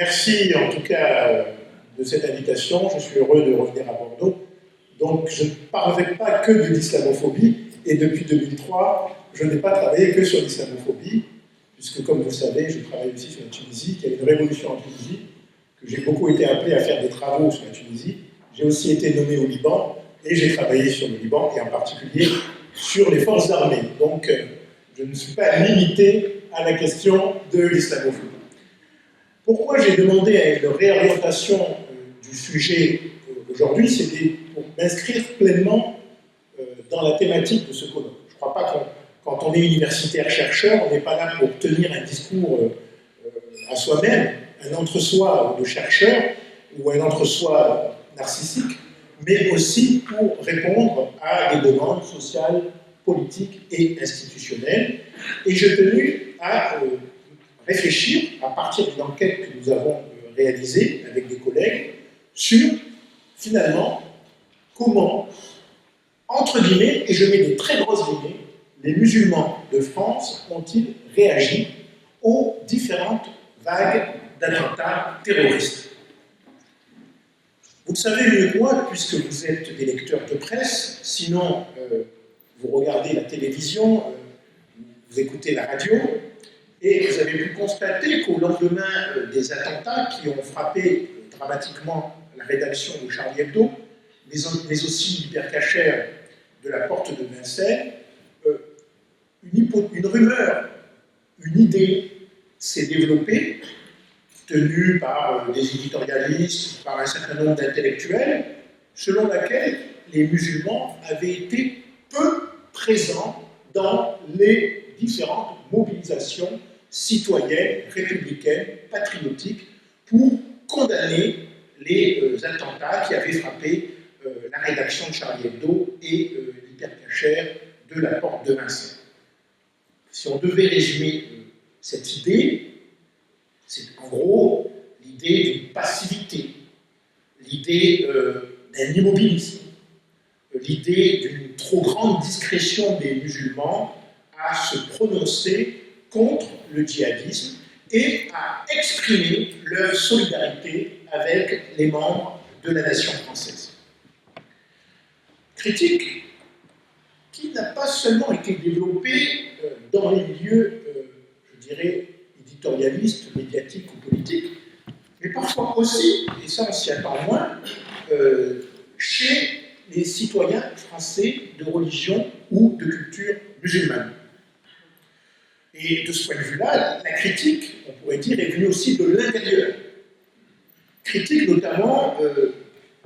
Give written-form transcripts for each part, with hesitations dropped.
Merci en tout cas de cette invitation. Je suis heureux de revenir à Bordeaux. Donc je ne parlerai pas que de l'islamophobie et depuis 2003, je n'ai pas travaillé que sur l'islamophobie, puisque comme vous le savez, je travaille aussi sur la Tunisie, qu'il y a une révolution en Tunisie, que j'ai beaucoup été appelé à faire des travaux sur la Tunisie. J'ai aussi été nommé au Liban et j'ai travaillé sur le Liban et en particulier sur les forces armées. Donc je ne suis pas limité à la question de l'islamophobie. Pourquoi j'ai demandé à une réorientation du sujet aujourd'hui, c'était pour m'inscrire pleinement dans la thématique de ce colloque. Je ne crois pas que quand on est universitaire-chercheur, on n'est pas là pour tenir un discours à soi-même, un entre-soi de chercheur ou un entre-soi narcissique, mais aussi pour répondre à des demandes sociales, politiques et institutionnelles. Et j'ai tenu à réfléchir, à partir d'une enquête que nous avons réalisée avec des collègues, sur, finalement, comment, entre guillemets, et je mets des très grosses guillemets, les musulmans de France ont-ils réagi aux différentes vagues d'attentats terroristes. Vous le savez mieux que moi, puisque vous êtes des lecteurs de presse, sinon vous regardez la télévision, vous écoutez la radio, et vous avez pu constater qu'au lendemain des attentats qui ont frappé dramatiquement la rédaction de Charlie Hebdo, mais aussi l'hypercachère de la porte de Vincennes, une rumeur, une idée s'est développée, tenue par des éditorialistes, par un certain nombre d'intellectuels, selon laquelle les musulmans avaient été peu présents dans les différentes mobilisations citoyennes, républicaines, patriotiques, pour condamner les attentats qui avaient frappé la rédaction de Charlie Hebdo et l'hypercachère de la porte de Vincennes. Si on devait résumer cette idée, c'est en gros l'idée d'une passivité, l'idée d'un immobilisme, l'idée d'une trop grande discrétion des musulmans à se prononcer contre le djihadisme et à exprimer leur solidarité avec les membres de la nation française. Critique qui n'a pas seulement été développée dans les milieux, je dirais, éditorialistes, médiatiques ou politiques, mais parfois aussi, et ça on s'y attend moins, chez les citoyens français de religion ou de culture musulmane. Et de ce point de vue-là, la critique, on pourrait dire, est venue aussi de l'intérieur. Critique notamment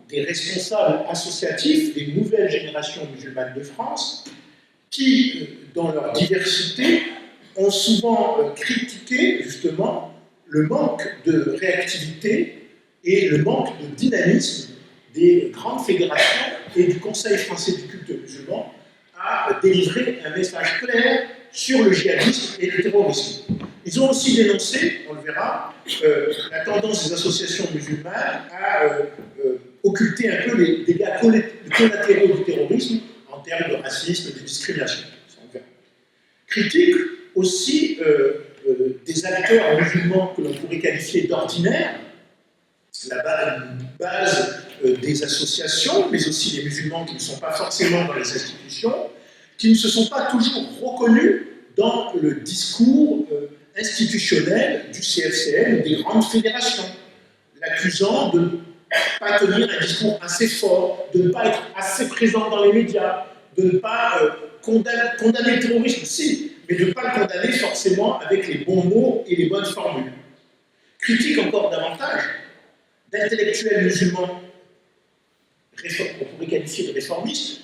des responsables associatifs des nouvelles générations musulmanes de France, qui, dans leur diversité, ont souvent critiqué justement le manque de réactivité et le manque de dynamisme des grandes fédérations et du Conseil français du culte musulman à délivrer un message clair sur le djihadisme et le terrorisme. Ils ont aussi dénoncé, on le verra, la tendance des associations musulmanes à occulter un peu les dégâts collatéraux du terrorisme en termes de racisme et de discrimination. Critique aussi des acteurs musulmans que l'on pourrait qualifier d'ordinaires, la base des associations, mais aussi des musulmans qui ne sont pas forcément dans les institutions, qui ne se sont pas toujours reconnus dans le discours institutionnel du CFCM, des grandes fédérations, l'accusant de ne pas tenir un discours assez fort, de ne pas être assez présent dans les médias, de ne pas condamner le terrorisme, si, mais de ne pas le condamner forcément avec les bons mots et les bonnes formules. Critique encore davantage d'intellectuels musulmans, qu'on pourrait qualifier de réformistes,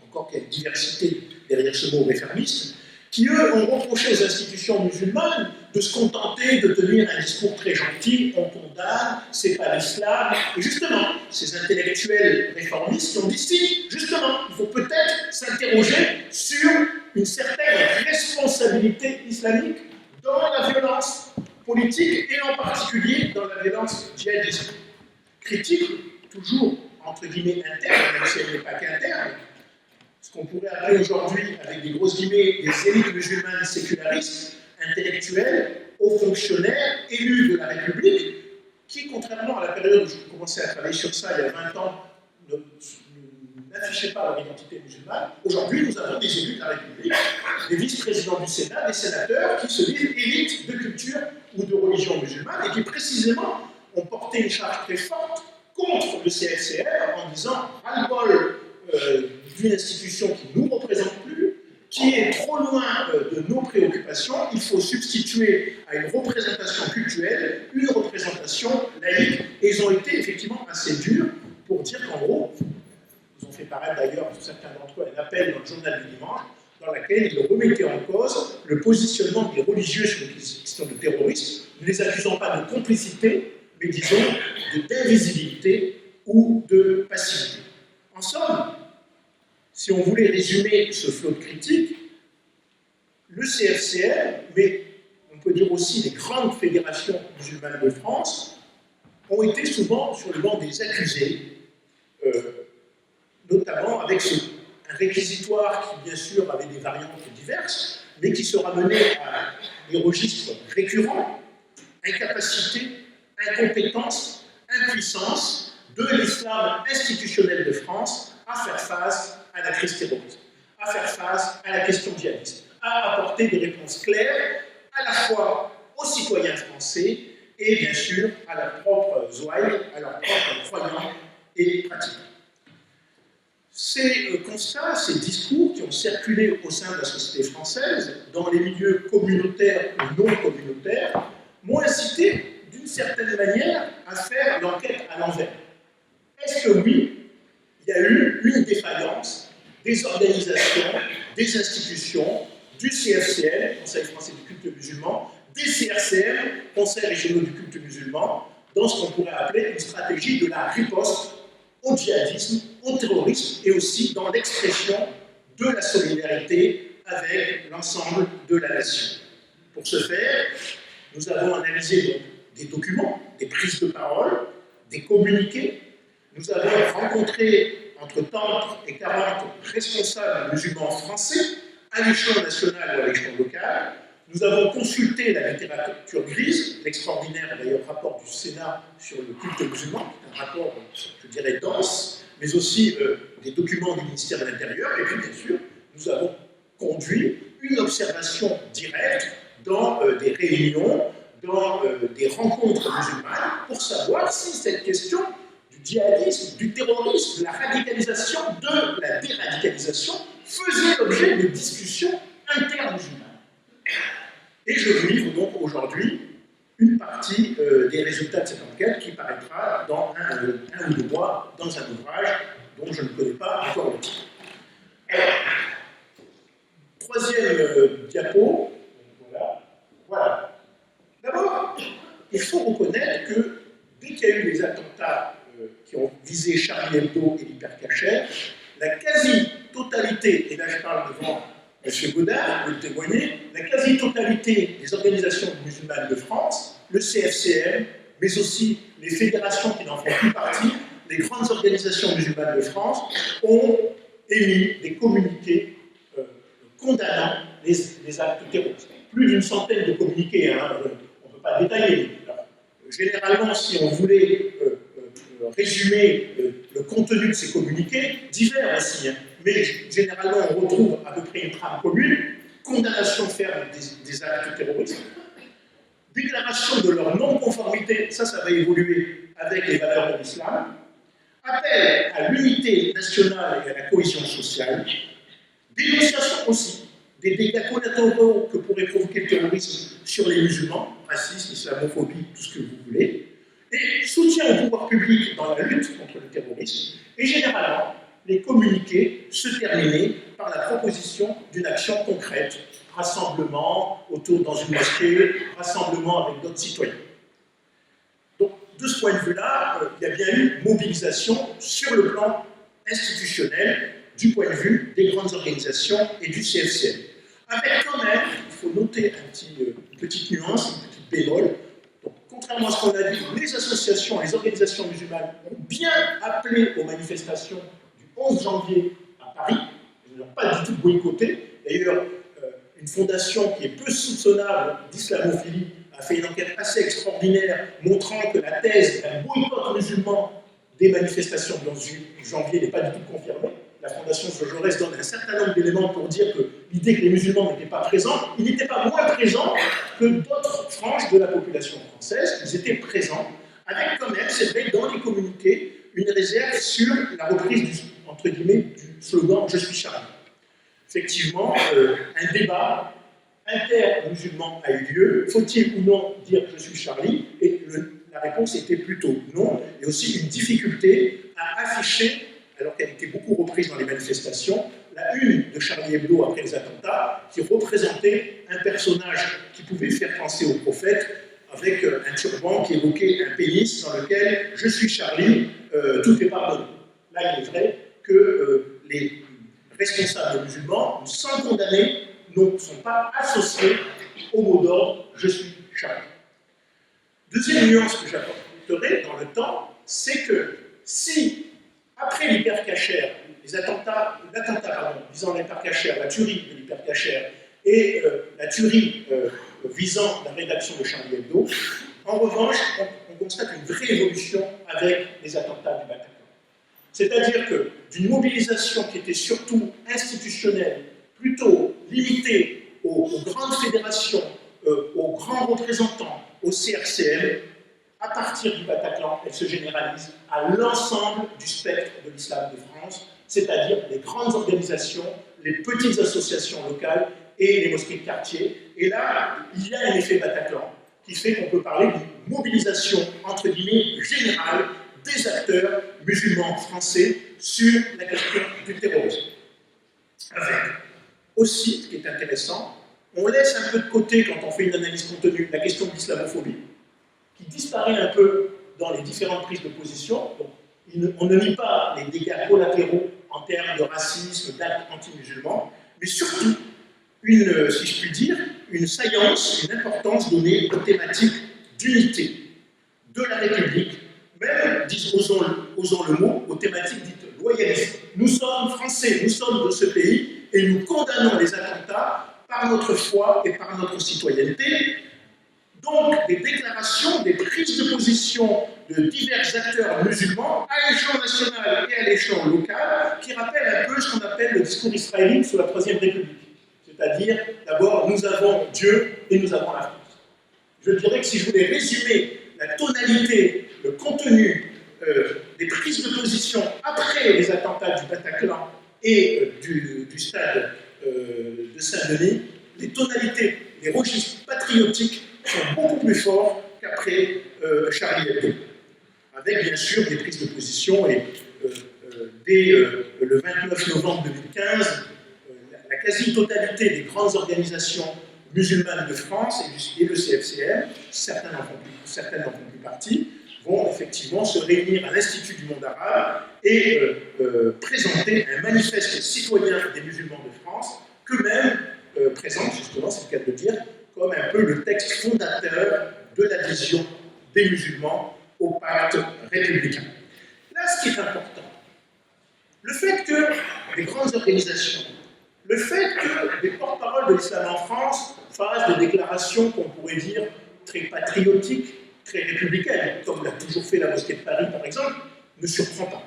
encore qu'il y a une diversité derrière ce mot réformiste, qui eux ont reproché aux institutions musulmanes de se contenter de tenir un discours très gentil, on condamne, c'est pas l'islam. Et justement, ces intellectuels réformistes qui ont dit si, justement, il faut peut-être s'interroger sur une certaine responsabilité islamique dans la violence politique et en particulier dans la violence djihadiste. Critique, toujours entre guillemets interne, même si elle n'est pas qu'interne, ce qu'on pourrait appeler aujourd'hui, avec des grosses guillemets, des élites musulmanes sécularistes, intellectuels, hauts fonctionnaires, élus de la République, qui, contrairement à la période où je commençais à travailler sur ça il y a 20 ans, n'affichaient pas leur identité musulmane. Aujourd'hui, nous avons des élus de la République, des vice-présidents du Sénat, des sénateurs qui se disent élites de culture ou de religion musulmane et qui, précisément, ont porté une charge très forte contre le CFCR en disant ras-le-bol d'une institution qui ne nous représente plus, qui est trop loin de nos préoccupations, il faut substituer à une représentation culturelle une représentation laïque. Et ils ont été effectivement assez durs pour dire qu'en gros, ils ont fait paraître d'ailleurs, certains d'entre eux, un appel dans le journal du dimanche, dans laquelle ils remettaient en cause le positionnement des religieux sur les questions de terrorisme, ne les accusant pas de complicité, mais disons d'invisibilité ou de passivité. En somme, si on voulait résumer ce flot de critiques, le CFCR, mais on peut dire aussi les grandes fédérations musulmanes de France, ont été souvent sur le banc des accusés, notamment avec un réquisitoire qui, bien sûr, avait des variantes diverses, mais qui se ramenait à des registres récurrents: incapacité, incompétence, impuissance de l'islam institutionnel de France à faire face à la crise terroriste, à faire face à la question djihadiste, à apporter des réponses claires à la fois aux citoyens français et bien sûr à leurs propres ouailles, à leurs propres croyants et pratiques. Ces constats, ces discours qui ont circulé au sein de la société française, dans les milieux communautaires ou non communautaires, m'ont incité d'une certaine manière à faire l'enquête à l'envers. Est-ce que oui, il y a eu une défaillance des organisations, des institutions, du CFCM, Conseil français du culte musulman, des CRCM, Conseil régionaux du culte musulman, dans ce qu'on pourrait appeler une stratégie de la riposte au djihadisme, au terrorisme, et aussi dans l'expression de la solidarité avec l'ensemble de la nation. Pour ce faire, nous avons analysé donc des documents, des prises de parole, des communiqués. Nous avons rencontré entre 30 et 40 responsables musulmans français, à l'échelon national ou à l'échelon local. Nous avons consulté la littérature grise, l'extraordinaire d'ailleurs rapport du Sénat sur le culte musulman, un rapport, je dirais, dense, mais aussi des documents du ministère de l'Intérieur. Et puis, bien sûr, nous avons conduit une observation directe dans des réunions, dans des rencontres musulmanes, pour savoir si cette question du djihadisme, du terrorisme, de la radicalisation, de la déradicalisation, faisait l'objet de discussions intermusulmanes. Et je vous livre donc aujourd'hui une partie des résultats de cette enquête qui paraîtra dans un ou deux mois dans un ouvrage dont je ne connais pas encore le titre. Alors, troisième diapo, voilà. D'abord, il faut reconnaître que dès qu'il y a eu les attentats qui ont visé Charlie Hebdo et l'Hypercacher, la quasi-totalité, et là je parle devant M. Godard, vous le témoignez, la quasi-totalité des organisations musulmanes de France, le CFCM, mais aussi les fédérations qui n'en font plus partie, les grandes organisations musulmanes de France, ont émis des communiqués condamnant les actes terroristes. Plus d'une centaine de communiqués, hein, on ne peut pas détailler. Alors, généralement, si on voulait résumer le contenu de ces communiqués, divers aussi, hein, mais généralement on retrouve à peu près une trame commune: condamnation ferme des actes terroristes, déclaration de leur non-conformité, ça va évoluer avec les valeurs de l'islam, appel à l'unité nationale et à la cohésion sociale, dénonciation aussi des dégâts collatéraux que pourrait provoquer le terrorisme sur les musulmans, racisme, islamophobie, tout ce que vous voulez, et soutien au pouvoir public dans la lutte contre le terrorisme, et généralement, les communiqués se terminaient par la proposition d'une action concrète, rassemblement autour dans une mosquée, rassemblement avec d'autres citoyens. Donc, de ce point de vue-là, il y a bien eu mobilisation sur le plan institutionnel, du point de vue des grandes organisations et du CFCM. Avec quand même, il faut noter une petite nuance, une petite bémol. Donc, contrairement à ce qu'on a dit, les associations, les organisations musulmanes ont bien appelé aux manifestations du 11 janvier à Paris. Ils n'ont pas du tout boycotté. D'ailleurs, une fondation qui est peu soupçonnable d'islamophilie a fait une enquête assez extraordinaire montrant que la thèse d'un boycott musulman des manifestations de janvier n'est pas du tout confirmée. La Fondation Jaurès donne un certain nombre d'éléments pour dire que l'idée que les musulmans n'étaient pas présents, ils n'étaient pas moins présents que d'autres franges de la population française, ils étaient présents, avec quand même, c'est vrai, dans les communiqués, une réserve sur la reprise du, entre guillemets, du slogan « Je suis Charlie ». Effectivement, un débat inter-musulman a eu lieu. Faut-il ou non dire « Je suis Charlie » et la réponse était plutôt non, et aussi une difficulté à afficher, alors qu'elle était beaucoup reprise dans les manifestations, la une de Charlie Hebdo après les attentats, qui représentait un personnage qui pouvait faire penser au prophète, avec un turban qui évoquait un pénis dans lequel « Je suis Charlie, tout est pardonné ». Là, il est vrai que les responsables musulmans, sans condamner, ne sont pas associés au mot d'ordre « Je suis Charlie ». Deuxième nuance que j'apporterai dans le temps, c'est que si, après l'hypercachère, l'attentat visant l'hypercachère, la tuerie de l'hypercachère et la tuerie visant la rédaction de Charlie Hebdo, en revanche, on constate une vraie évolution avec les attentats du Bataclan. C'est-à-dire que d'une mobilisation qui était surtout institutionnelle, plutôt limitée aux grandes fédérations, aux grands représentants, au CRCM, à partir du Bataclan, elle se généralise à l'ensemble du spectre de l'islam de France, c'est-à-dire les grandes organisations, les petites associations locales et les mosquées de quartier. Et là, il y a un effet Bataclan qui fait qu'on peut parler d'une mobilisation, entre guillemets, générale des acteurs musulmans français sur la question du terrorisme. Avec aussi, ce qui est intéressant, on laisse un peu de côté, quand on fait une analyse contenue, la question de l'islamophobie, qui disparaît un peu dans les différentes prises de position. Donc, on ne nie pas les dégâts collatéraux en termes de racisme, d'actes anti-musulmans, mais surtout, si je puis dire, une saillance, une importance donnée aux thématiques d'unité de la République, même, osons le mot, aux thématiques dites loyalistes. Nous sommes français, nous sommes de ce pays, et nous condamnons les attentats par notre foi et par notre citoyenneté. Donc, des déclarations, des prises de position de divers acteurs musulmans à l'échelon national et à l'échelon local, qui rappellent un peu ce qu'on appelle le discours israélite sous la Troisième République. C'est-à-dire, d'abord, nous avons Dieu et nous avons la France. Je dirais que si je voulais résumer la tonalité, le contenu des prises de position après les attentats du Bataclan et du stade de Saint-Denis, les tonalités, les registres patriotiques sont beaucoup plus forts qu'après Charlie Hebdo. Avec bien sûr des prises de position, et dès le 29 novembre 2015, la quasi-totalité des grandes organisations musulmanes de France et le CFCM, certaines n'en font plus partie, vont effectivement se réunir à l'Institut du monde arabe et présenter un manifeste citoyen des musulmans de France, qu'eux-mêmes présentent, justement, c'est le cas de le dire, comme un peu le texte fondateur de l'adhésion des musulmans au pacte républicain. Là, ce qui est important, le fait que les grandes organisations, le fait que des porte-paroles de l'islam en France fassent des déclarations qu'on pourrait dire très patriotiques, très républicaines, comme l'a toujours fait la mosquée de Paris par exemple, ne surprend pas.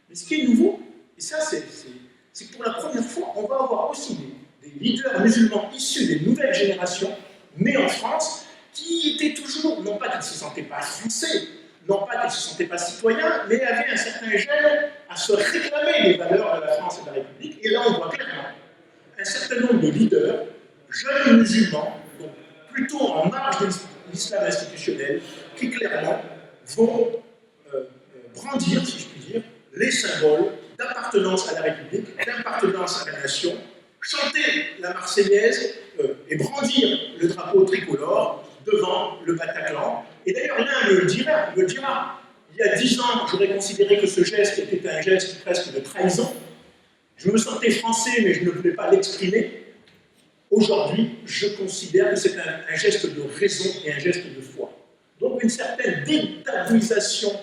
Mais ce qui est nouveau, et ça c'est que pour la première fois, on va avoir aussi des leaders musulmans issus des nouvelles générations, nés en France, qui étaient toujours, non pas qu'ils ne se sentaient pas français, non pas qu'ils ne se sentaient pas citoyens, mais avaient un certain gêne à se réclamer des valeurs de la France et de la République. Et là, on voit clairement un certain nombre de leaders, jeunes musulmans, donc plutôt en marge de l'islam institutionnel, qui clairement vont brandir, si je puis dire, les symboles d'appartenance à la République, d'appartenance à la nation, chanter la Marseillaise et brandir le drapeau tricolore devant le Bataclan. Et d'ailleurs, l'un me le dira. Il y a 10 ans, j'aurais considéré que ce geste était un geste presque de trahison. Je me sentais français, mais je ne voulais pas l'exprimer. Aujourd'hui, je considère que c'est un geste de raison et un geste de foi. Donc une certaine détabouisation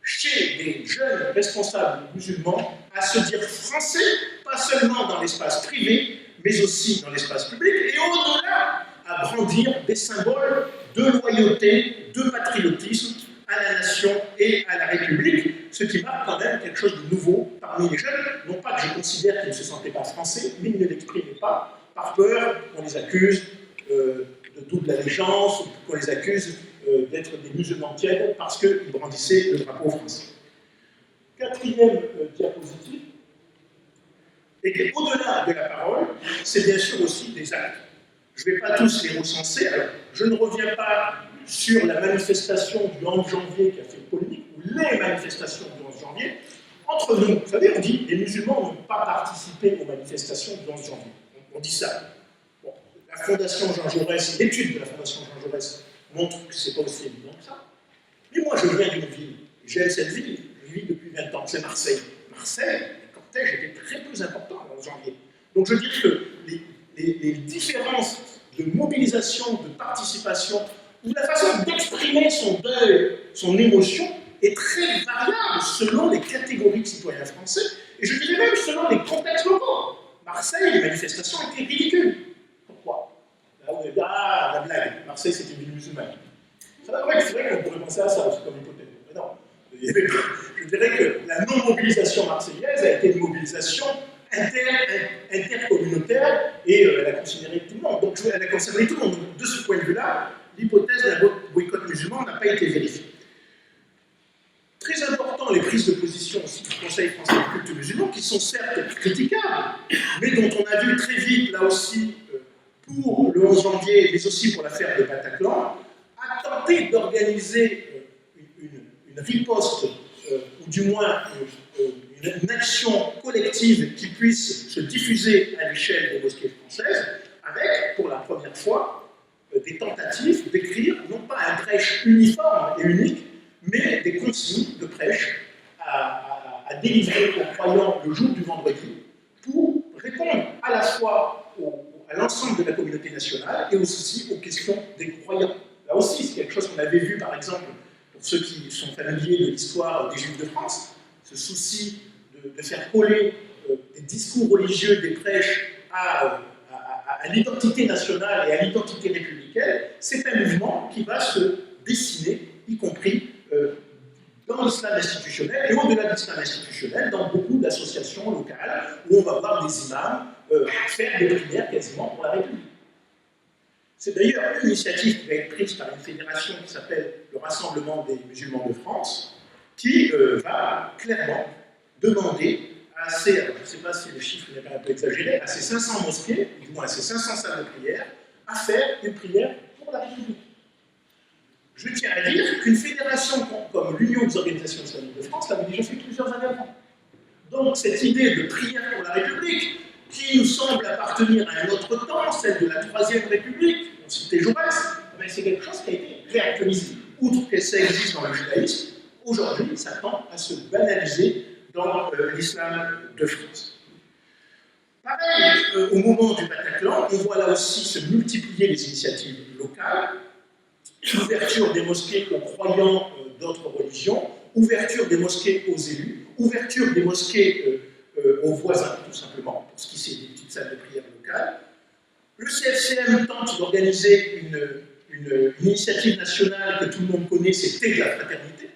chez des jeunes responsables musulmans à se dire français, pas seulement dans l'espace privé, mais aussi dans l'espace public, et au-delà, à brandir des symboles de loyauté, de patriotisme à la nation et à la République, ce qui marque quand même quelque chose de nouveau parmi les jeunes. Non pas que je considère qu'ils ne se sentaient pas français, mais ils ne l'exprimaient pas, par peur qu'on les accuse de double allégeance, ou qu'on les accuse d'être des musulmans tièdes parce qu'ils brandissaient le drapeau français. Quatrième diapositive, et au-delà de la parole, c'est bien sûr aussi des actes. Je ne vais pas tous les recenser, alors je ne reviens pas sur la manifestation du 11 janvier qui a fait polémique, ou les manifestations du 11 janvier. Entre nous, vous savez, on dit les musulmans n'ont pas participé aux manifestations du 11 janvier. On dit ça. Bon, la Fondation Jean Jaurès, l'étude de la Fondation Jean Jaurès montre que ce n'est pas aussi évident que ça. Mais moi, je viens d'une ville, j'aime cette ville, je vis depuis 20 ans, c'est Marseille. Marseille, le cortège était très peu important le 11 janvier. Donc je dis que les différences de mobilisation, de participation, ou la façon d'exprimer son deuil, son émotion, est très variable selon les catégories de citoyens français, et je dirais même selon les contextes locaux. Marseille, les manifestations étaient ridicules. Pourquoi? Là, on est là, la blague. Marseille, c'était une ville musulmane. C'est vrai qu'on pourrait penser à ça aussi comme hypothèse. Mais non. Je dirais que la non-mobilisation marseillaise a été une mobilisation intercommunautaire et elle a considéré tout le monde. Donc elle a concerné tout le monde. Donc, de ce point de vue-là, l'hypothèse d'un boycott musulman n'a pas été vérifiée. Très important, les prises de position aussi du Conseil français du culte musulman, qui sont certes critiquables, mais dont on a vu très vite, là aussi, pour le 11 janvier, mais aussi pour l'affaire de Bataclan, a tenté d'organiser une riposte, ou du moins une action collective qui puisse se diffuser à l'échelle des mosquées françaises, avec, pour la première fois, des tentatives d'écrire, non pas un prêche uniforme et unique, mais des consignes de prêche à délivrer aux croyants le jour du vendredi, pour répondre à la fois à l'ensemble de la communauté nationale et aussi aux questions des croyants. Là aussi, c'est quelque chose qu'on avait vu, par exemple, pour ceux qui sont familiers de l'histoire des Juifs de France, ce souci de faire coller des discours religieux, des prêches à l'identité nationale et à l'identité républicaine, c'est un mouvement qui va se dessiner, y compris dans l'islam institutionnel et au-delà de l'islam institutionnel, dans beaucoup d'associations locales où on va voir des imams faire des prières quasiment pour la République. C'est d'ailleurs une initiative qui va être prise par une fédération qui s'appelle le Rassemblement des musulmans de France, qui va clairement demander à ces, alors je ne sais pas si le chiffre n'est pas un peu exagéré, à ces 500 mosquées, ou du moins à ces 500 salles de prière, à faire une prière pour la République. Je tiens à dire qu'une fédération comme l'Union des organisations islamiques de France l'avait déjà fait plusieurs années avant. Donc cette idée de prière pour la République, qui nous semble appartenir à un autre temps, celle de la Troisième République, on citait Jaurès, c'est quelque chose qui a été réactualisé. Outre que ça existe dans le judaïsme, aujourd'hui, ça tend à se banaliser dans l'islam de France. Pareil, au moment du Bataclan, on voit là aussi se multiplier les initiatives locales, ouverture des mosquées aux croyants d'autres religions, ouverture des mosquées aux élus, ouverture des mosquées aux voisins, tout simplement, pour ce qui c'est des petites salles de prière locales. Le CFCM tente d'organiser une initiative nationale que tout le monde connaît, c'est Thé de la fraternité.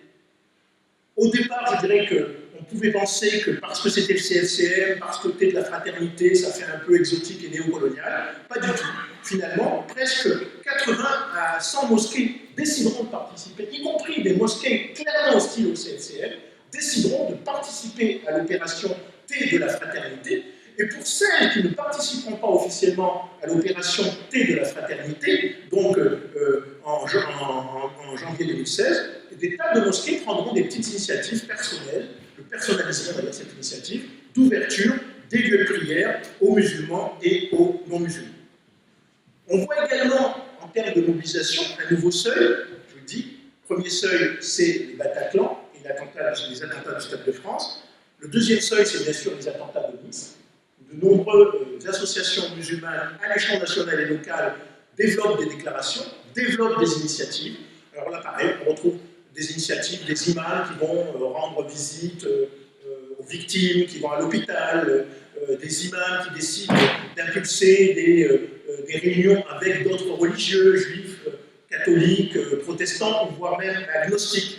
Au départ, je dirais qu'on pouvait penser que parce que c'était le CFCM, parce que Thé de la fraternité, ça fait un peu exotique et néocolonial. Pas du tout. Finalement, presque 80 à 100 mosquées décideront de participer, y compris des mosquées clairement hostiles au CFCM, décideront de participer à l'opération Thé de la fraternité. Et pour celles qui ne participeront pas officiellement à l'opération Thé de la fraternité, donc en janvier 2016, des tas de mosquées prendront des petites initiatives personnelles, de personnaliser d'ailleurs cette initiative, d'ouverture des lieux de prière aux musulmans et aux non-musulmans. On voit également, en termes de mobilisation, un nouveau seuil, je vous le dis. Premier seuil, c'est les Bataclan et les attentats du Stade de France. Le deuxième seuil, c'est bien sûr les attentats de Nice. De nombreuses associations musulmanes à l'échelon national et local développent des déclarations, développent des initiatives. Alors là, pareil, on retrouve des initiatives, des imams qui vont rendre visite aux victimes, qui vont à l'hôpital, des imams qui décident d'impulser des réunions avec d'autres religieux, juifs, catholiques, catholiques, protestants, voire même agnostiques.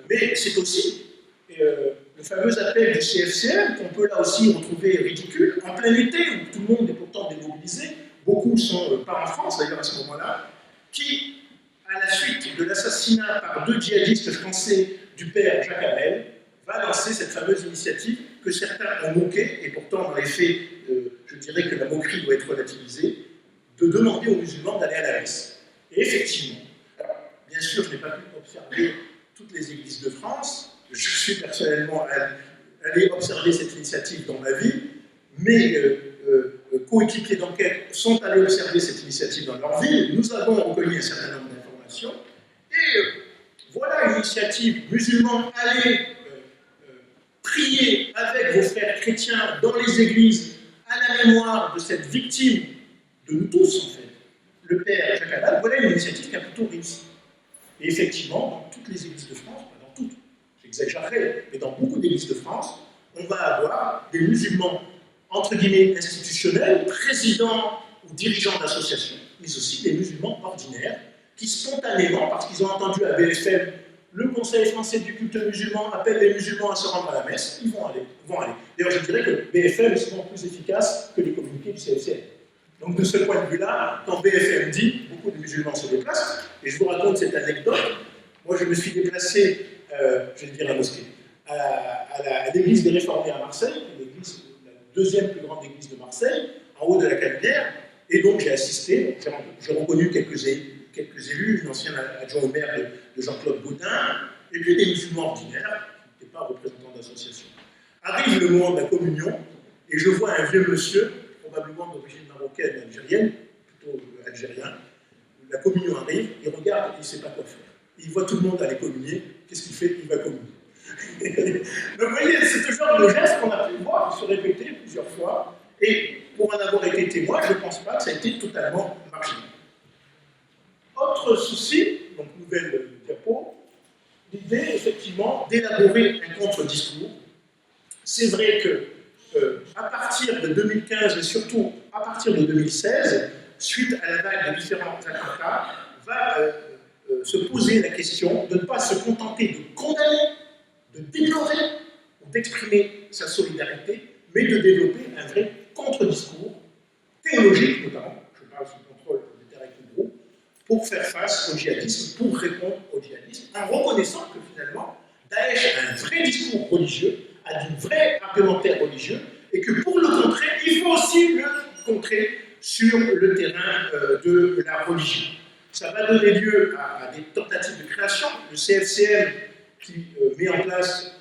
Mais c'est aussi le fameux appel du CFCM, qu'on peut là aussi retrouver ridicule, en plein été, où tout le monde est pourtant démobilisé, beaucoup ne sont pas en France d'ailleurs à ce moment-là, qui, à la suite de l'assassinat par 2 djihadistes français du père Jacques Hamel, va lancer cette fameuse initiative que certains ont moquée, et pourtant dans les faits, je dirais que la moquerie doit être relativisée, de demander aux musulmans d'aller à la messe. Et effectivement, alors, bien sûr, je n'ai pas pu observer toutes les églises de France, je suis personnellement allé observer cette initiative dans ma vie, mes coéquipiers d'enquête sont allés observer cette initiative dans leur ville, nous avons recueilli un certain nombre d'informations, et voilà une initiative musulmane, allez prier avec vos frères chrétiens dans les églises à la mémoire de cette victime de nous tous, en fait, le père Jacques Hamel. Voilà une initiative qui a plutôt réussi. Et effectivement, dans toutes les églises de France, pas dans toutes, j'exagérerai, mais dans beaucoup d'églises de France, on va avoir des musulmans, entre guillemets, institutionnels, présidents ou dirigeants d'associations, mais aussi des musulmans ordinaires, qui spontanément, parce qu'ils ont entendu à BFM, le Conseil français du culte musulman appelle les musulmans à se rendre à la messe, ils vont aller. D'ailleurs, je dirais que BFM est souvent plus efficace que les communiqués du CFCM. Donc de ce point de vue-là, quand BFM dit, beaucoup de musulmans se déplacent, et je vous raconte cette anecdote, moi je me suis déplacé, je vais dire la mosquée, à l'église des Réformés à Marseille, la deuxième plus grande église de Marseille, en haut de la Canebière, et donc j'ai assisté, j'ai reconnu quelques élus, une ancienne adjoint au maire de Jean-Claude Gaudin, et puis des musulmans ordinaires, qui n'étaient pas représentants d'association. Arrive le moment de la communion, et je vois un vieux monsieur, probablement d'origine marocaine et algérienne, plutôt algérien. La communion arrive, il regarde et il ne sait pas quoi faire. Il voit tout le monde aller communier, qu'est-ce qu'il fait? Il va communier. Donc vous voyez, c'est ce genre de geste qu'on a pu voir se répéter plusieurs fois, et pour en avoir été témoin, je ne pense pas que ça a été totalement marginal. Autre souci, donc nouvelle diapo, l'idée effectivement d'élaborer un contre-discours. C'est vrai que à partir de 2015 et surtout à partir de 2016, suite à la vague de différents attentats, va se poser la question de ne pas se contenter de condamner, de déplorer ou d'exprimer sa solidarité, mais de développer un vrai contre-discours théologique notamment, je parle sous le contrôle de Derek Lebroux, pour faire face au djihadisme, pour répondre au djihadisme, en reconnaissant que finalement, Daesh a un vrai discours religieux, a du vrai argumentaire religieux, et que pour le contrer, il faut aussi le contrer sur le terrain de la religion. Ça va donner lieu à des tentatives de création. Le CFCM qui met en place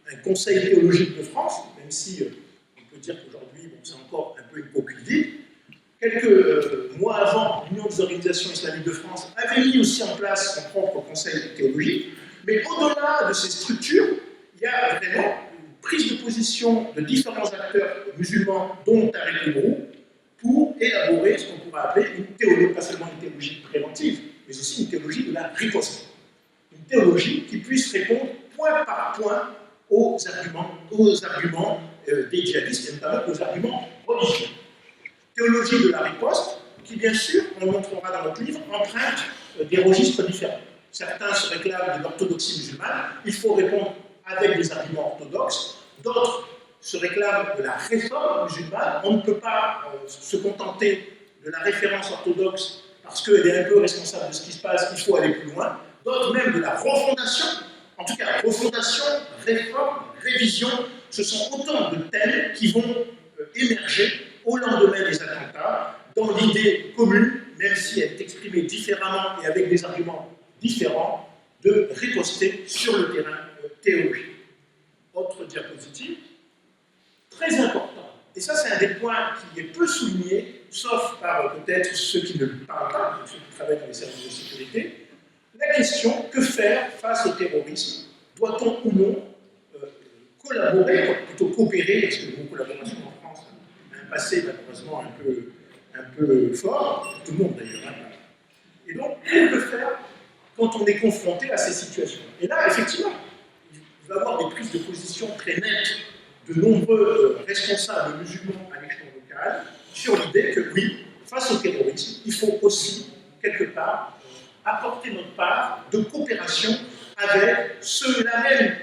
un conseil théologique de France, même si on peut dire qu'aujourd'hui, bon, c'est encore un peu hypocrite. Quelques mois avant, l'Union des organisations islamiques de France avait mis aussi en place son propre conseil théologique. Mais au-delà de ces structures, il y a vraiment une prise de position de différents acteurs musulmans, dont Derek Lebroux, pour élaborer ce qu'on pourrait appeler une théologie, pas seulement une théologie préventive, mais aussi une théologie de la riposte. Une théologie qui puisse répondre point par point aux arguments des djihadistes, et notamment aux arguments religieux. Théologie de la riposte, qui bien sûr, on le montrera dans notre livre, emprunte des registres différents. Certains se réclament de l'orthodoxie musulmane, il faut répondre avec des arguments orthodoxes, d'autres se réclament de la réforme musulmane, on ne peut pas se contenter de la référence orthodoxe parce qu'elle est un peu responsable de ce qui se passe, il faut aller plus loin, d'autres même de la refondation, en tout cas refondation, réforme, révision, ce sont autant de thèmes qui vont émerger au lendemain des attentats, dans l'idée commune, même si elle est exprimée différemment et avec des arguments différents, de riposter sur le terrain théologique. Autre diapositive, très important, et ça c'est un des points qui est peu souligné, sauf par peut-être ceux qui ne parlent pas, ceux qui travaillent dans les services de sécurité, la question, que faire face au terrorisme? Doit-on ou non collaborer, plutôt coopérer, parce que le mot collaboration en France a un passé malheureusement un peu fort, tout le monde d'ailleurs. Et donc, que faire quand on est confronté à ces situations? Et là, effectivement, il va y avoir des prises de position très nettes de nombreux responsables musulmans à l'échelon local sur l'idée que oui, face au terrorisme, il faut aussi quelque part, apporter notre part de coopération avec ceux-là même,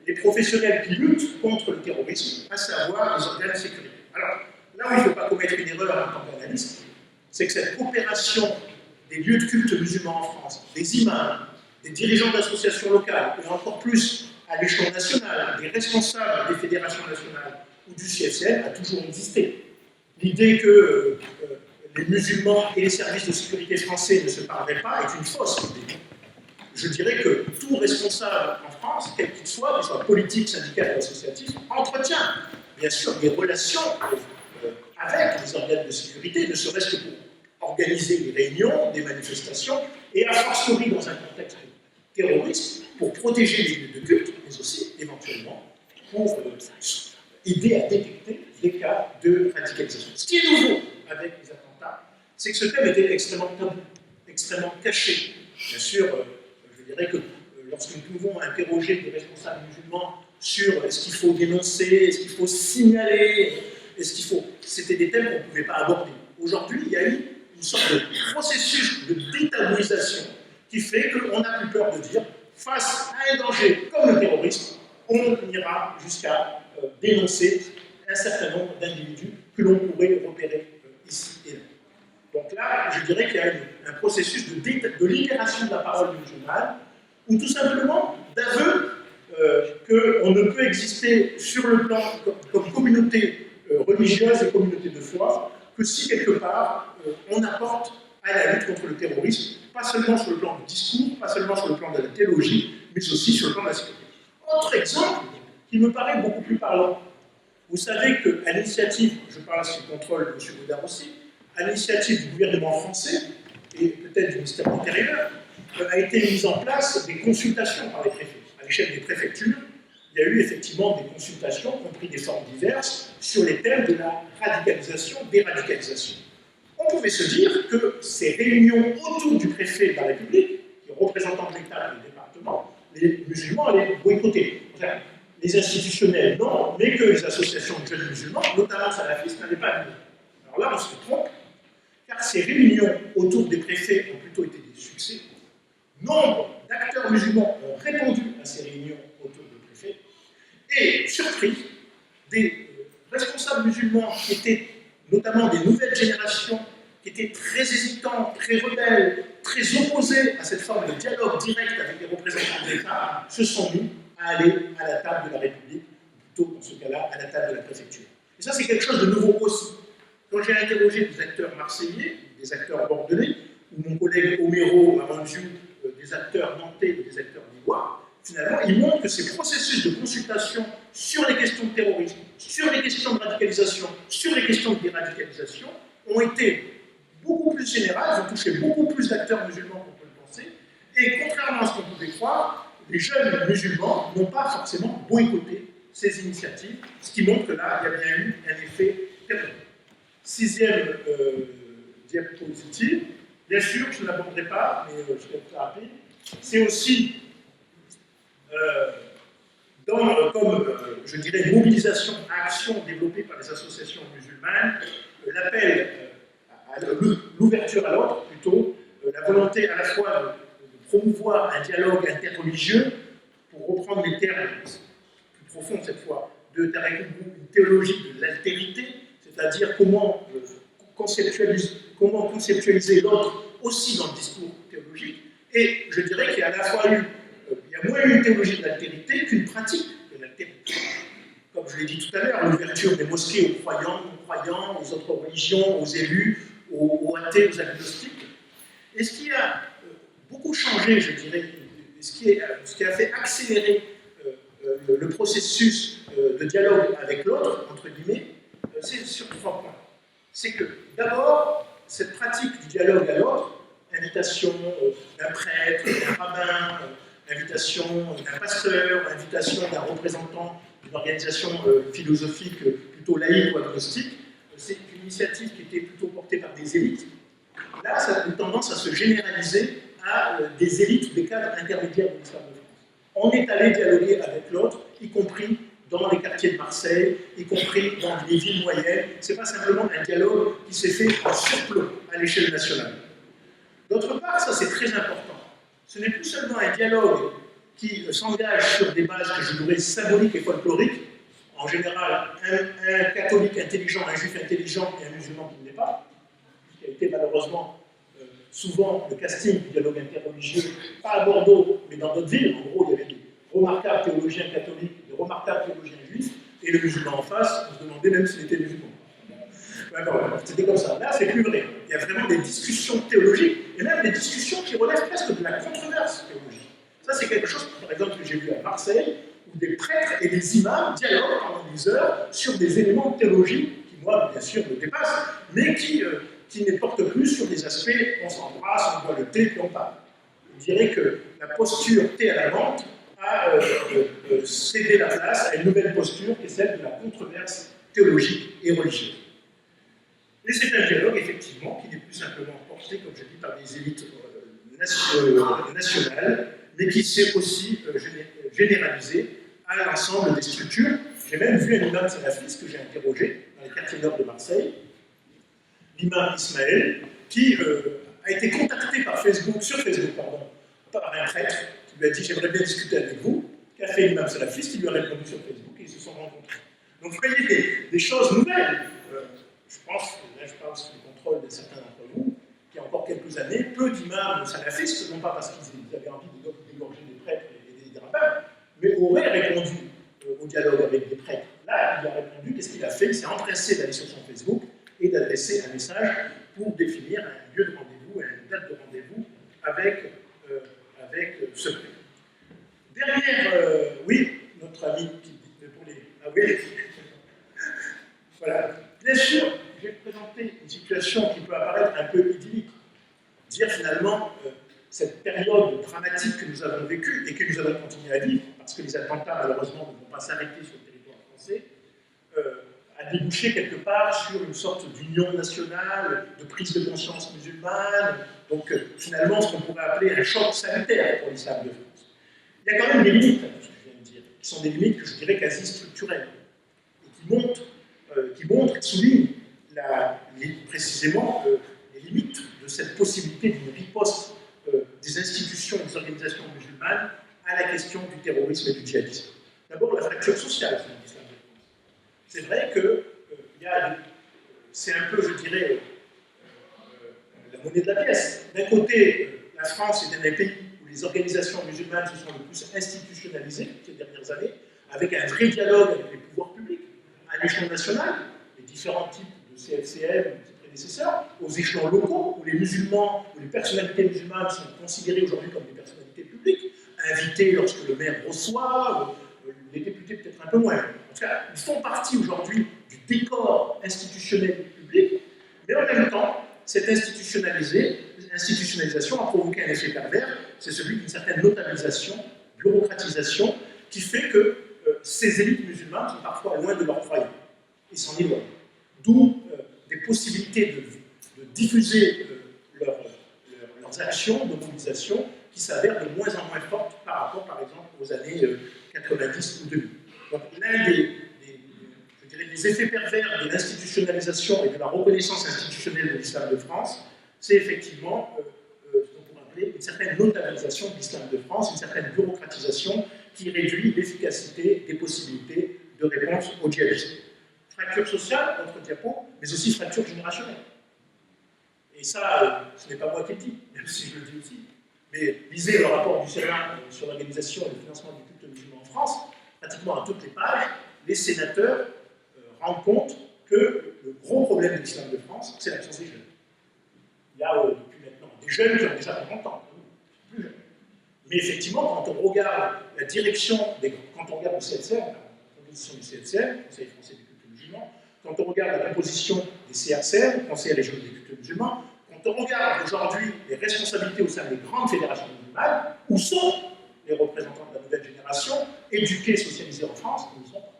les professionnels qui luttent contre le terrorisme, à savoir les organes de sécurité. Alors, là où il ne faut pas commettre une erreur en tant qu'analyste, c'est que cette coopération des lieux de culte musulmans en France, des imams, des dirigeants d'associations locales, et encore plus à l'échelon national, des responsables des fédérations nationales ou du CFCL, a toujours existé. L'idée que les musulmans et les services de sécurité français ne se parleraient pas est une fausse idée. Je dirais que tout responsable en France, quel qu'il soit politique, syndical ou associatif, entretient bien sûr des relations avec les organes de sécurité, ne serait-ce que pour organiser des réunions, des manifestations, et a fortiori dans un contexte terroriste, pour protéger les lieux de culte, mais aussi éventuellement pour aider à détecter des cas de radicalisation. Ce qui est nouveau avec les attentats, c'est que ce thème était extrêmement tabou, extrêmement caché. Bien sûr, je dirais que lorsque nous pouvons interroger des responsables musulmans sur est-ce qu'il faut dénoncer, est-ce qu'il faut signaler, est-ce qu'il faut... C'était des thèmes qu'on ne pouvait pas aborder. Aujourd'hui, il y a eu une sorte de processus de détabouisation qui fait qu'on n'a plus peur de dire, face à un danger comme le terrorisme, on ira jusqu'à dénoncer un certain nombre d'individus que l'on pourrait repérer ici et là. Donc là, je dirais qu'il y a un processus de libération de la parole musulmane, ou tout simplement d'aveu qu'on ne peut exister sur le plan comme communauté religieuse et communauté de foi que si quelque part on apporte à la lutte contre le terrorisme, pas seulement sur le plan du discours, pas seulement sur le plan de la théologie, mais aussi sur le plan de la sécurité. Autre exemple qui me paraît beaucoup plus parlant. Vous savez qu'à l'initiative, je parle sous le contrôle de M. Godard aussi, à l'initiative du gouvernement français, et peut-être du ministère de l'Intérieur, a été mise en place des consultations par les préfets. À l'échelle des préfectures, il y a eu effectivement des consultations, compris des formes diverses, sur les thèmes de la radicalisation, déradicalisation. On pouvait se dire que ces réunions autour du préfet de la République, qui est représentant de l'État et du département, les musulmans allaient boycotter. Enfin, les institutionnels, non, mais que les associations de jeunes musulmans, notamment salafistes, n'allaient pas venir. Alors là, on se trompe, car ces réunions autour des préfets ont plutôt été des succès. Nombre d'acteurs musulmans ont répondu à ces réunions autour des préfets, et surpris, des responsables musulmans qui étaient notamment des nouvelles générations, qui étaient très hésitants, très rebelles, très opposés à cette forme de dialogue direct avec les représentants de l'État, se sont mis à aller à la table de la République, ou plutôt dans ce cas-là, à la table de la préfecture. Et ça, c'est quelque chose de nouveau aussi. Quand j'ai interrogé des acteurs marseillais, des acteurs bordelais, ou mon collègue Homero m'a rendu des acteurs nantais ou des acteurs lillois, finalement, il montre que ces processus de consultation sur les questions de terrorisme, sur les questions de radicalisation, sur les questions de déradicalisation, ont été beaucoup plus générales, ils ont touché beaucoup plus d'acteurs musulmans qu'on peut le penser, et contrairement à ce qu'on pouvait croire, les jeunes musulmans n'ont pas forcément boycotté ces initiatives, ce qui montre que là, il y a bien eu un effet terroriste. Sixième diapositive, bien sûr, je ne l'aborderai pas, mais je vais être rapide, c'est aussi comme, je dirais, mobilisation à action développée par les associations musulmanes, l'appel à l'ouverture à l'autre, plutôt, la volonté à la fois de promouvoir un dialogue interreligieux, pour reprendre les termes plus profonds cette fois, de Tarek Oubrou, une théologie de l'altérité, c'est-à-dire comment conceptualiser l'autre aussi dans le discours théologique, et je dirais qu'il y a à la fois il y a moins une théologie de l'altérité qu'une pratique de l'altérité. Comme je l'ai dit tout à l'heure, l'ouverture des mosquées aux croyants, aux autres religions, aux élus, aux athées, aux agnostiques. Et ce qui a beaucoup changé, je dirais, ce qui a fait accélérer le processus de dialogue avec l'autre, entre guillemets, c'est sur 3 points. C'est que, d'abord, cette pratique du dialogue à l'autre, invitation d'un prêtre, d'un rabbin, invitation d'un pasteur, invitation d'un représentant d'une organisation philosophique plutôt laïque ou agnostique, c'est une initiative qui était plutôt portée par des élites. Là, ça a une tendance à se généraliser à des élites, des cadres intermédiaires de l'islam de France. On est allé dialoguer avec l'autre, y compris dans les quartiers de Marseille, y compris dans les villes moyennes. Ce n'est pas simplement un dialogue qui s'est fait en surplomb à l'échelle nationale. D'autre part, ça c'est très important, ce n'est plus seulement un dialogue qui s'engage sur des bases que je dirais symboliques et folkloriques, en général un catholique intelligent, un juif intelligent et un musulman qui ne l'est pas, qui a été malheureusement souvent le casting du dialogue interreligieux, pas à Bordeaux, mais dans d'autres villes. En gros, il y avait des remarquables théologiens catholiques, des remarquables théologiens juifs, et le musulman en face, on se demandait même s'il était musulman. C'était comme ça. Là, c'est plus vrai. Il y a vraiment des discussions théologiques, et même des discussions qui relèvent presque de la controverse théologique. Ça, c'est quelque chose, par exemple, que j'ai vu à Marseille, où des prêtres et des imams dialoguent pendant des heures sur des éléments théologiques qui, moi, bien sûr, me dépassent, mais qui ne portent plus sur des aspects, on s'embrasse, on boit le thé, puis on parle. Je dirais que la posture thé à la menthe a cédé la place à une nouvelle posture qui est celle de la controverse théologique et religieuse. Et c'est un dialogue, effectivement, qui n'est plus simplement porté, comme je dis, par des élites nationales, mais qui s'est aussi généralisé à l'ensemble des structures. J'ai même vu un imam salafiste que j'ai interrogé dans les quartiers nord de Marseille, l'imam Ismaël, qui a été contacté par Facebook, sur Facebook, par un prêtre, qui lui a dit « j'aimerais bien discuter avec vous », qu'a fait l'imam salafiste, il lui a répondu sur Facebook et ils se sont rencontrés. Donc vous voyez des choses nouvelles. Je pense, là je parle sous le contrôle de certains d'entre vous, qu'il y a encore quelques années, peu d'imams salafistes, non pas parce qu'ils avaient envie d'égorger des prêtres et des rabbins, mais auraient répondu au dialogue avec des prêtres. Là, il a répondu, qu'est-ce qu'il a fait? Il s'est empressé d'aller sur son Facebook et d'adresser un message pour définir un lieu de rendez-vous, une date de rendez-vous avec ce prêtre. Derrière, oui, notre ami qui dit pour les... Ah oui, voilà. Bien sûr, je vais présenter une situation qui peut apparaître un peu idyllique. Dire finalement, cette période dramatique que nous avons vécue et que nous allons continuer à vivre, parce que les attentats malheureusement ne vont pas s'arrêter sur le territoire français, a débouché quelque part sur une sorte d'union nationale, de prise de conscience musulmane, donc finalement ce qu'on pourrait appeler un choc sanitaire pour l'islam de France. Il y a quand même des limites à tout ce que je viens de dire, qui sont des limites que je dirais quasi structurelles, et qui montrent, qui soulignent précisément les limites de cette possibilité d'une riposte des institutions et des organisations musulmanes à la question du terrorisme et du djihadisme. D'abord, la fracture sociale de l'islam de France. C'est vrai que c'est un peu, je dirais, la monnaie de la pièce. D'un côté, la France est un des pays où les organisations musulmanes se sont le plus institutionnalisées ces dernières années, avec un vrai dialogue avec les pouvoirs publics, à l'échelon national, les différents types de CFCM, ses prédécesseurs, aux échelons locaux, où les musulmans, où les personnalités musulmanes sont considérées aujourd'hui comme des personnalités publiques, invitées lorsque le maire reçoit, les députés peut-être un peu moins. En tout cas, ils font partie aujourd'hui du décor institutionnel public, mais en même temps, cette institutionnalisation a provoqué un effet pervers, c'est celui d'une certaine notabilisation, bureaucratisation, qui fait que ces élites musulmanes sont parfois loin de leurs croyants et s'en éloignent. D'où des possibilités de diffuser leurs actions de mobilisation qui s'avèrent de moins en moins fortes par rapport, par exemple, aux années 90 ou 2000. Donc l'un des effets pervers de l'institutionnalisation et de la reconnaissance institutionnelle de l'islam de France, c'est effectivement ce qu'on pourrait appeler une certaine notabilisation de l'islam de France, une certaine bureaucratisation qui réduit l'efficacité des possibilités de réponse au djihadisme. Fracture sociale, autre diapo, mais aussi fracture générationnelle. Et ça, ce n'est pas moi qui le dis, même si je le dis aussi. Mais lisez le rapport du Sénat sur l'organisation et le financement du culte musulman en France, pratiquement à toutes les pages, les sénateurs rendent compte que le gros problème de l'islam de France, c'est l'absence des jeunes. Il y a depuis maintenant des jeunes qui ont déjà 40 ans, plus jeunes. Mais effectivement, quand on regarde la direction, quand on regarde le CLCM, la composition du CLCM, Conseil français du culte musulman, quand on regarde la composition des CRCM, Conseil régional du culte musulman, quand on regarde aujourd'hui les responsabilités au sein des grandes fédérations musulmanes, où sont les représentants de la nouvelle génération, éduqués, socialisés en France, ils ne sont pas.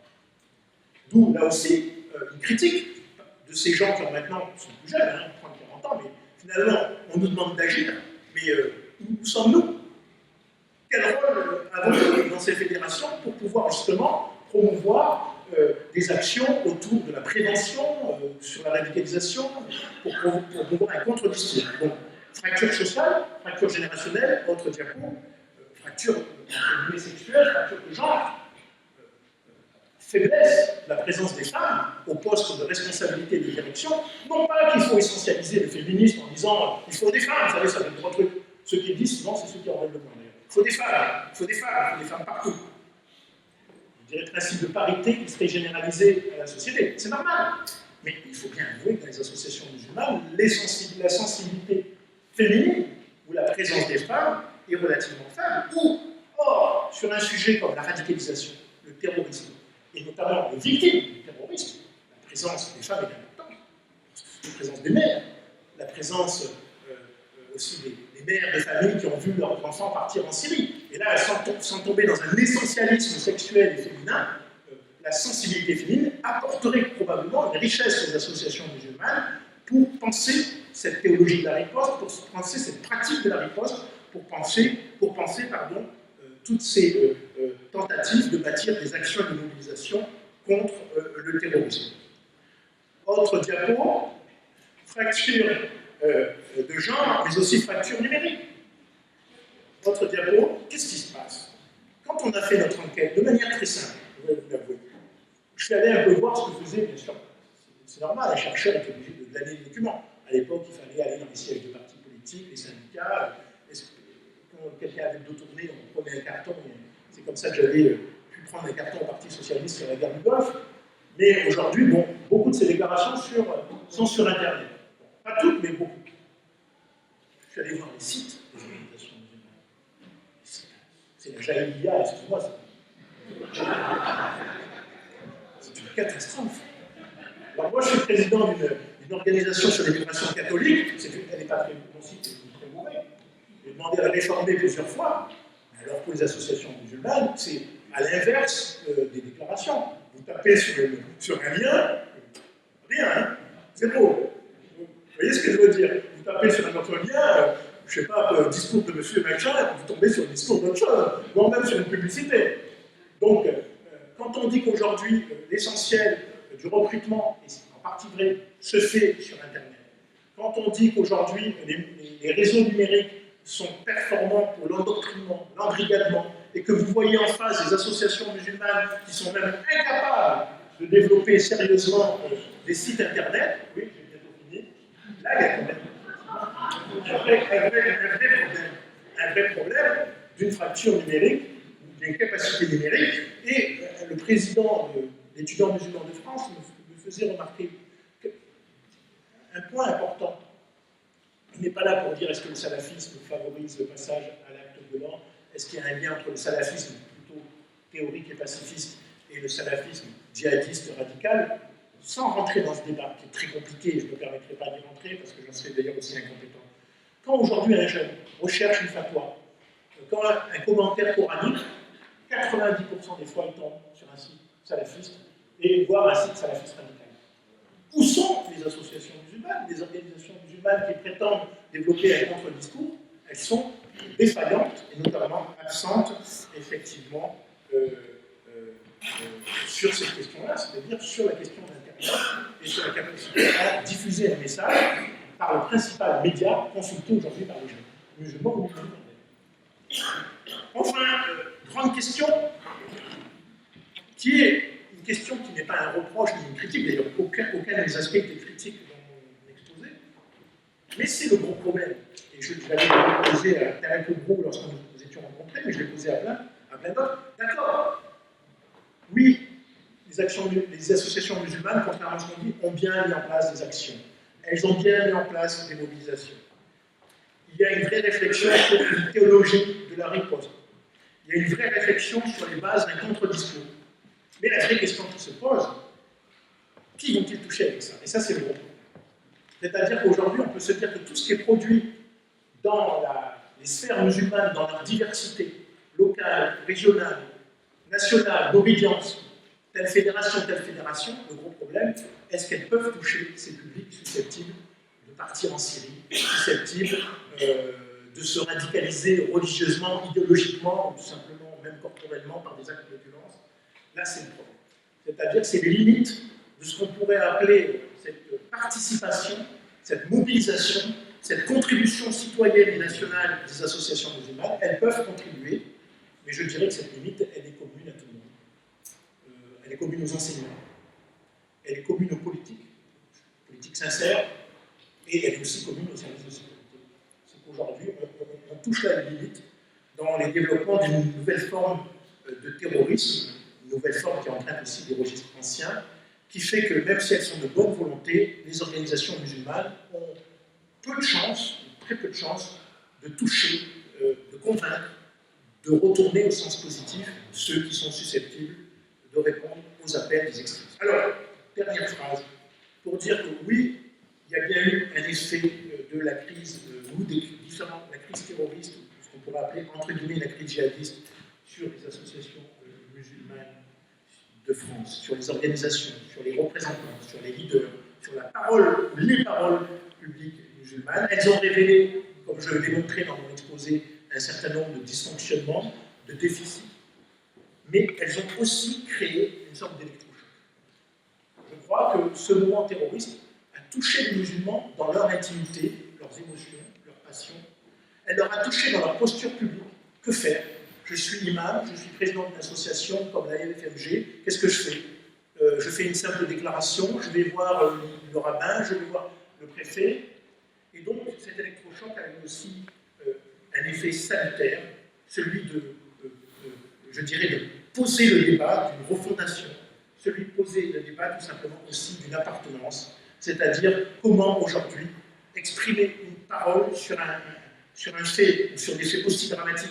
D'où, là aussi, une critique de ces gens qui ont maintenant, sont plus jeunes, 30-40 ans, mais finalement, on nous demande d'agir, mais où sommes-nous? Quel rôle avons-nous dans ces fédérations pour pouvoir justement promouvoir des actions autour de la prévention, sur la radicalisation, pour promouvoir un contre-discours? Bon, Fracture sociale, fracture générationnelle, autre diapo, fracture sexuelle, fracture de genre, faiblesse de la présence des femmes au poste de responsabilité et de direction, non pas qu'il faut essentialiser le féminisme en disant il faut des femmes, vous savez, ça fait trois trucs. Ceux qui disent souvent, c'est ceux qui en veulent le moins d'ailleurs. Il faut des femmes, il faut des femmes, il faut des femmes partout. Je dirais le principe de parité qui serait généralisé à la société. C'est normal. Mais il faut bien avouer que dans les associations musulmanes, la sensibilité féminine ou la présence des femmes est relativement faible. Or, sur un sujet comme la radicalisation, le terrorisme, et notamment les victimes du terrorisme, la présence des femmes est importante. La présence des mères, la présence aussi des mères des familles qui ont vu leurs enfants partir en Syrie. Et là, sans tomber dans un essentialisme sexuel et féminin, la sensibilité féminine apporterait probablement une richesse aux associations musulmanes pour penser cette théologie de la riposte, pour penser cette pratique de la riposte, pour penser toutes ces tentatives de bâtir des actions de mobilisation contre le terrorisme. Autre diapo, fracture de genre, mais aussi fracture numérique. Autre diapo, qu'est-ce qui se passe? Quand on a fait notre enquête, de manière très simple, je suis allé un peu voir ce que faisait, bien sûr, c'est normal, un chercheur est obligé de glaner les documents. À l'époque, il fallait aller dans les sièges de partis politiques, les syndicats. Quand quelqu'un avait le dos tourné, on prenait un carton. C'est comme ça que j'avais pu prendre un carton au Parti Socialiste sur la guerre du Golfe. Mais aujourd'hui, bon, beaucoup de ces déclarations sont sur Internet. Pas toutes, mais beaucoup. Je suis allé voir les sites des organisations musulmanes. C'est la jaïlia, excuse-moi. C'est une catastrophe. Alors moi, je suis président d'une organisation sur les migrations catholiques. Elle n'est pas très bon site, c'est très mauvais. J'ai demandé à la réformer plusieurs fois. Alors pour les associations musulmanes, c'est à l'inverse des déclarations. Vous tapez sur un lien, rien, hein, zéro. Vous voyez ce que je veux dire? Vous tapez sur un autre lien, je ne sais pas, discours de monsieur machin, et vous tombez sur le discours d'autre chose, voire même sur une publicité. Donc, quand on dit qu'aujourd'hui, l'essentiel du recrutement, et c'est en partie vrai, se fait sur Internet, quand on dit qu'aujourd'hui, les réseaux numériques sont performants pour l'endoctrinement, l'embrigadement, et que vous voyez en face des associations musulmanes qui sont même incapables de développer sérieusement des sites Internet, oui, j'ai bientôt fini, là, il y a quand même un vrai problème d'une fracture numérique, d'une capacité numérique, et le président d'étudiants musulmans de France me faisait remarquer un point important. Il n'est pas là pour dire est-ce que le salafisme favorise le passage à l'acte violent, est-ce qu'il y a un lien entre le salafisme plutôt théorique et pacifiste et le salafisme djihadiste radical, sans rentrer dans ce débat qui est très compliqué, je ne me permettrai pas d'y rentrer parce que j'en serais d'ailleurs aussi incompétent. Quand aujourd'hui un jeune recherche une fatwa, quand un commentaire coranique, 90% des fois il tombe sur un site salafiste et voire un site salafiste radical. Où sont les associations musulmanes, les organisations musulmanes qui prétendent développer un contre-discours? Elles sont défaillantes et notamment absentes, effectivement, sur cette question-là, c'est-à-dire sur la question d'Internet et sur la capacité à diffuser un message par le principal média consulté aujourd'hui par les jeunes, musulmans ou musulmans. Enfin, grande question, qui est une question qui n'est pas un reproche ni une critique, d'ailleurs aucun des aspects était critique dans mon exposé, mais c'est le gros problème. Et je l'avais posé à Tarek Obrou lorsque nous étions rencontrés, mais je l'ai posé à plein d'autres. D'accord, oui, les associations musulmanes, contrairement à ce qu'on dit, ont bien mis en place des actions. Elles ont bien mis en place des mobilisations. Il y a une vraie réflexion sur une théologie de la riposte. Il y a une vraie réflexion sur les bases d'un contre-discours. Mais la vraie question qui se pose, qui vont-ils toucher avec ça? Et ça, c'est le gros. C'est-à-dire qu'aujourd'hui, on peut se dire que tout ce qui est produit dans les sphères musulmanes, dans leur diversité locale, régionale, nationale, d'obédience, telle fédération, le gros problème, est-ce qu'elles peuvent toucher ces publics susceptibles de partir en Syrie, susceptibles de se radicaliser religieusement, idéologiquement, ou tout simplement, même corporellement, par des actes de violence? Là, c'est le problème. C'est-à-dire que c'est les limites de ce qu'on pourrait appeler cette participation, cette mobilisation, cette contribution citoyenne et nationale des associations musulmanes, elles peuvent contribuer, mais je dirais que cette limite, elle est commune à tout le monde. Elle est commune aux enseignants, elle est commune aux politiques sincères, et elle est aussi commune aux services de sécurité. C'est qu'aujourd'hui, on touche la limite dans les développements d'une nouvelle forme de terrorisme, une nouvelle forme qui emprunte aussi des registres anciens, qui fait que même si elles sont de bonne volonté, les organisations musulmanes ont peu de chances, très peu de chances, de toucher, de convaincre, de retourner au sens positif ceux qui sont susceptibles de répondre aux appels des extrémistes. Alors, dernière phrase, pour dire que oui, il y a bien eu un effet de la crise, ou des différentes, la crise terroriste, ce qu'on pourrait appeler entre guillemets la crise djihadiste, sur les associations musulmanes de France, sur les organisations, sur les représentants, sur les leaders, sur la parole, les paroles publiques musulmanes. Elles ont révélé, comme je l'ai montré dans mon exposé, un certain nombre de dysfonctionnements, de déficits, mais elles ont aussi créé une sorte d'électrochoc. Je crois que ce mouvement terroriste a touché les musulmans dans leur intimité, leurs émotions, leurs passions. Elle leur a touché dans leur posture publique. Que faire? Je suis imam, je suis président d'une association comme la LFMG, qu'est-ce que je fais? Je fais une simple déclaration, je vais voir le rabbin, je vais voir le préfet, et donc cet électrochoc a eu aussi un effet salutaire, celui je dirais, de poser le débat d'une refondation, celui de poser le débat tout simplement aussi d'une appartenance, c'est-à-dire comment aujourd'hui exprimer une parole sur un fait, ou sur des faits aussi dramatiques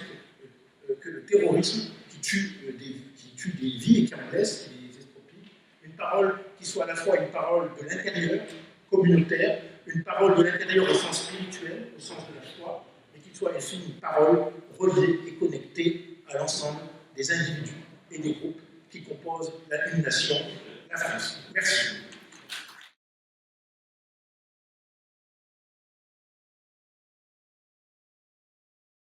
que le terrorisme qui tue des vies et qui en blesse, qui les exproprie, une parole qui soit à la fois une parole de l'intérieur, communautaire, une parole de l'intérieur au sens spirituel, au sens de la foi, mais qui soit aussi une parole reliée et connectée à l'ensemble des individus et des groupes qui composent une nation, la France. Merci.